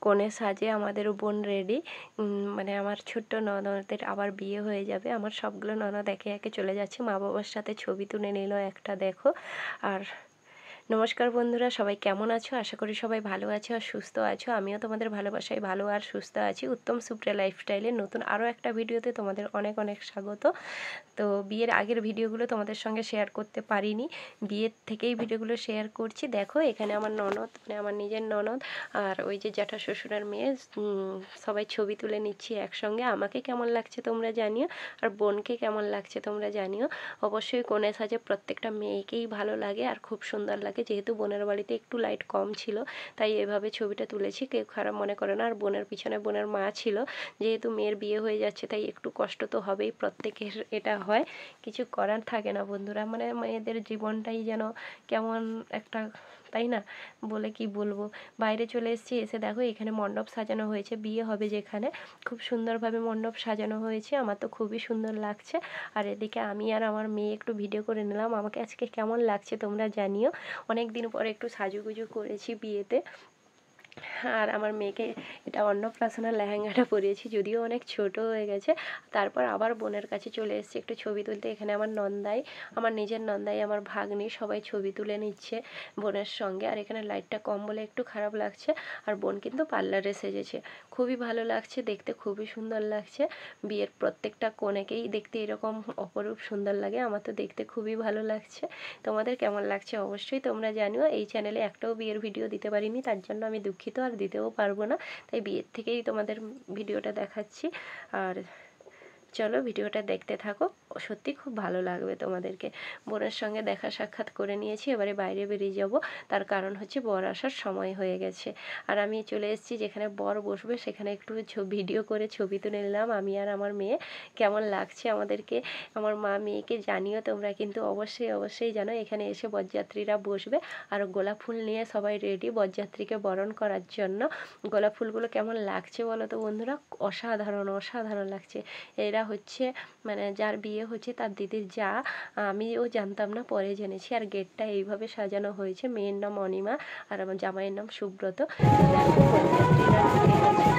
কোণে সাজে আমাদের বোন রেডি। মানে আমার ছোট্ট ননদের আবার বিয়ে হয়ে যাবে। আমার সবগুলো ননদ একে একে চলে যাচ্ছে, মা বাবার সাথে ছবি তুলে নিল একটা, দেখো। আর নমস্কার বন্ধুরা, সবাই কেমন আছো? আশা করি সবাই ভালো আছো আর সুস্থ আছো। আমিও তোমাদের ভালোবাসায় ভালো আর সুস্থ আছি। উত্তম সুপ্রিয়া লাইফস্টাইলের নতুন আরও একটা ভিডিওতে তোমাদের অনেক অনেক স্বাগত। তো বিয়ের আগের ভিডিওগুলো তোমাদের সঙ্গে শেয়ার করতে পারিনি, বিয়ের থেকেই ভিডিওগুলো শেয়ার করছি। দেখো এখানে আমার ননদ, মানে আমার নিজের ননদ আর ওই যে জ্যাঠা শ্বশুরের মেয়ে, সবাই ছবি তুলে নিচ্ছি একসঙ্গে। আমাকে কেমন লাগছে তোমরা জানিও, আর বোনকে কেমন লাগছে তোমরা জানিও। অবশ্যই কোণে সাজে প্রত্যেকটা মেয়েকেই ভালো লাগে আর খুব সুন্দর লাগে। যেহেতু বোনের বাড়িতে একটু লাইট কম ছিল, তাই এভাবে ছবিটা তুলেছি, কেউ খারাপ মনে করে না। আর বোনের পিছনে বোনের মা ছিল, যেহেতু মেয়ের বিয়ে হয়ে যাচ্ছে তাই একটু কষ্ট তো হবেই, প্রত্যেকের এটা হয়, কিছু করার থাকে না বন্ধুরা। মানে মেয়েদের জীবনটাই যেন কেমন একটা, তাই না? বলে কি বলবো। বাইরে চলে এসেছি, এসে দেখো এখানে মণ্ডপ সাজানো হয়েছে, বিয়ে হবে যেখানে, খুব সুন্দরভাবে মণ্ডপ সাজানো হয়েছে। আমার তো খুবই সুন্দর লাগছে। আর এদিকে আমি আর আমার মেয়ে একটু ভিডিও করে নিলাম। আমাকে আজকে কেমন লাগছে তোমরা জানিও। অনেক দিন পরে একটু সাজুগুজু করেছি বিয়েতে। আর আমার মেয়েকে এটা অন্নপ্রাশনের লেহেঙ্গাটা পরিয়েছি, যদিও অনেক ছোট হয়ে গেছে। তারপর আবার বোনের কাছে চলে এসেছি একটু ছবি তুলতে। এখানে আমার নন্দাই, আমার নিজের নন্দাই, আমার ভাগ্নি, সবাই ছবি তুলে নিচ্ছে বোনের সঙ্গে। আর এখানে লাইটটা কম বলে একটু খারাপ লাগছে। আর বোন কিন্তু পার্লারে সেজেছে, খুবই ভালো লাগছে দেখতে, খুবই সুন্দর লাগছে। বিয়ের প্রত্যেকটা কনেকেই দেখতে এরকম অপরূপ সুন্দর লাগে, আমার তো দেখতে খুবই ভালো লাগছে। তোমাদের কেমন লাগছে অবশ্যই তোমরা জানিও। এই চ্যানেলে একটাও বিয়ের ভিডিও দিতে পারিনি, তার জন্য আমি দুঃখিত, আর দিতেও পারবো না। তাই বিয়ের থেকেই তোমাদের ভিডিওটা দেখাচ্ছি। আর চলো ভিডিওটা দেখতে থাকো, সত্যি খুব ভালো লাগবে তোমাদেরকে। বোনের সঙ্গে দেখা সাক্ষাৎ করে নিয়েছি, এবারে বাইরে বেরিয়ে যাব। তার কারণ হচ্ছে বর আসার সময় হয়ে গেছে। আর আমি চলে এসেছি যেখানে বর বসবে, সেখানে একটু ভিডিও করে ছবি তুলে নিলাম আমি আর আমার মেয়ে। কেমন লাগছে আমাদেরকে, আমার মা মেয়েকে জানিও তোমরা, কিন্তু অবশ্যই অবশ্যই জানো। এখানে এসে বরযাত্রীরা বসবে আর গোলাপ ফুল নিয়ে সবাই রেডি বরযাত্রীকে বরণ করার জন্য। গোলাপ ফুলগুলো কেমন লাগছে বলো তো বন্ধুরা? অসাধারণ অসাধারণ লাগছে। এরা হচ্ছে মানে যার বিয়ে হচ্ছে তার দিদির যা, আমিও জানতাম না, পরে জেনেছি। আর গেটটা এইভাবে সাজানো হয়েছে। মেয়ের নাম অনিমা আর আমার জামাইয়ের নাম সুব্রত। দেখো বরযাত্রীরা ঢুকে গেছে।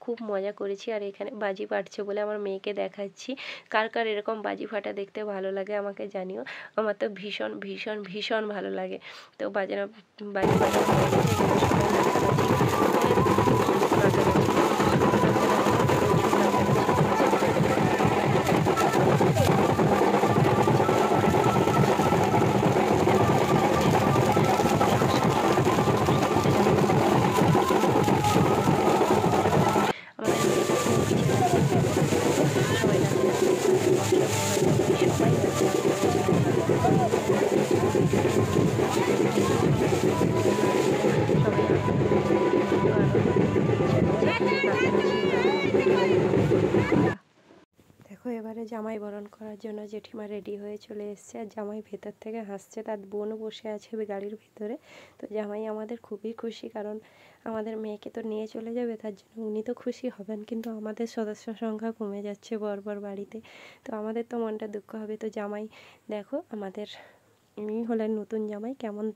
খুব মজা করেছি। আর এখানে বাজি ফাটছে বলে আমার মেয়েকে দেখাচ্ছি। কার কার এরকম বাজি ফাটা দেখতে ভালো লাগে আমাকে জানিও। আমার তো ভীষণ ভীষণ ভীষণ ভালো লাগে। তো বাজি ফাটা সবাই জামাই বরণ করার জন্য জেঠিমা রেডি হয়ে চলে এসছে, আর জামাই ভেতর থেকে হাসছে, তার বোনও বসে আছে গাড়ির ভিতরে। তো জামাই আমাদের খুবই খুশি, কারণ আমাদের মেয়েকে তো নিয়ে চলে যাবে, তার জন্য উনি তো খুশি হবেন, কিন্তু আমাদের সদস্য সংখ্যা কমে যাচ্ছে বর বাড়িতে, তো আমাদের তো মনটা দুঃখ হবে। তো জামাই দেখো আমাদের ইনি হলেন নতুন জামাই। কেমন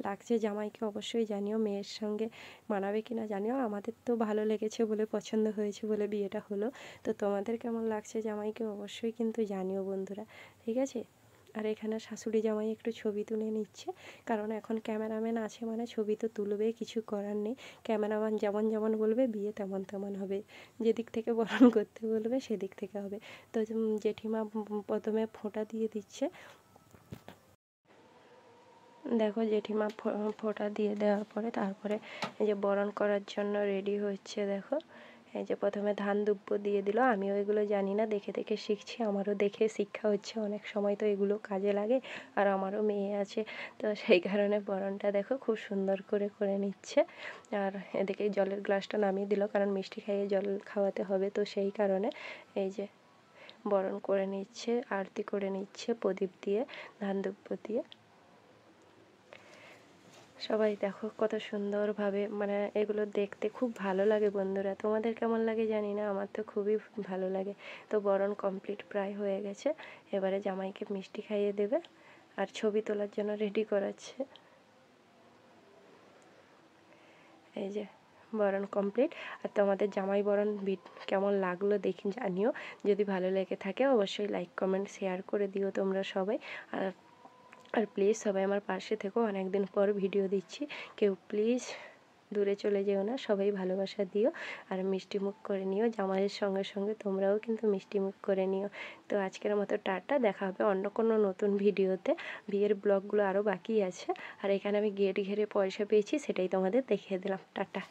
লাগছে জামাইকে অবশ্যই জানিও, মেয়ের সঙ্গে মানাবে কিনা জানিও। আমাদের তো ভালো লেগেছে বলে, পছন্দ হয়েছে বলে বিয়েটা হলো। তো তোমাদের কেমন লাগছে জামাইকে অবশ্যই কিন্তু জানিও বন্ধুরা, ঠিক আছে। আর এখানে শাশুড়ি জামাই একটু ছবি তুলে নিচ্ছে, কারণ এখন ক্যামেরাম্যান আছে মানে ছবি তো তুলবেই, কিছু করার নেই। ক্যামেরাম্যান যেমন যেমন বলবে বিয়ে তেমন তেমন হবে, যেদিক থেকে বরণ করতে বলবে সেদিক থেকে হবে। তো জেঠিমা প্রথমে ফোঁটা দিয়ে দিচ্ছে। দেখো জেঠিমা ফোঁটা দিয়ে দেওয়ার পরে তারপরে এই যে বরণ করার জন্য রেডি হচ্ছে। দেখো এই যে প্রথমে ধান দুব্ব দিয়ে দিল, আমিও এগুলো জানি না, দেখে দেখে শিখছি, আমারও দেখে শিক্ষা হচ্ছে। অনেক সময় তো এগুলো কাজে লাগে, আর আমারও মেয়ে আছে, তো সেই কারণে বরণটা দেখো খুব সুন্দর করে করে নিচ্ছে। আর এদিকে জলের গ্লাসটা নামিয়ে দিল, কারণ মিষ্টি খাইয়ে জল খাওয়াতে হবে, তো সেই কারণে এই যে বরণ করে নিচ্ছে, আরতি করে নিচ্ছে প্রদীপ দিয়ে, ধান দুব্ব দিয়ে। সবাই দেখো কত সুন্দরভাবে, মানে এগুলো দেখতে খুব ভালো লাগে বন্ধুরা। তোমাদের কেমন লাগে জানি না, আমার তো খুবই ভালো লাগে। তো বরণ কমপ্লিট প্রায় হয়ে গেছে, এবারে জামাইকে মিষ্টি খাইয়ে দেবে, আর ছবি তোলার জন্য রেডি করাচ্ছে। এই যে বরণ কমপ্লিট। আর তোমাদের জামাই বরণ কেমন লাগলো দেখি জানিও, যদি ভালো লেগে থাকে অবশ্যই লাইক কমেন্ট শেয়ার করে দিও তোমরা সবাই। আর প্লিজ সবাই আমার পাশে থেকো, অনেক দিন পর ভিডিও দিচ্ছি, কেউ প্লিজ দূরে চলে যেও না, সবাই ভালোবাসা দিও, আর মিষ্টি মুখ করে নিও। জামাইয়ের সঙ্গে সঙ্গে তোমরাও কিন্তু মিষ্টি মুখ করে নিও। তো আজকের মতো টাটা, দেখা হবে অন্য কোনো নতুন ভিডিওতে। বিয়ের ব্লগগুলো আরও বাকি আছে, আর এখানে আমি গেট ঘেরে পয়সা পেয়েছি, সেটাই তোমাদের দেখিয়ে দিলাম। টাটা।